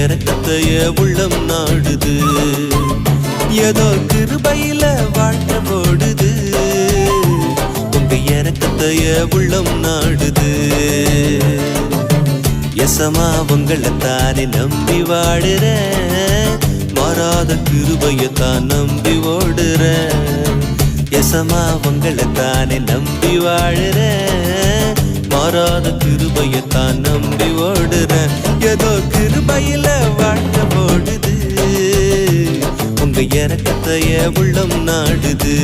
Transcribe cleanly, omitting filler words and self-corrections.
இறக்கத்தைய உள்ளம் நாடுது. ஏதோ கிருபையில வாழ்க்கை போடுது. உங்க இறக்கத்தைய உள்ளம் நாடுது. எசமா உங்களைத்தானே நம்பி வாடுற. மாறாத கிருபையத்தான் நம்பி ஓடுற. எசமா உங்களைத்தானே நம்பி வாழுற. மாறாத கிருபையத்தான் நம்பி ஓடுற. ஏதோ கிருபையில வாழ்க்கை போடுது. உங்க இறக்கத்தைய உள்ளம் நாடுது.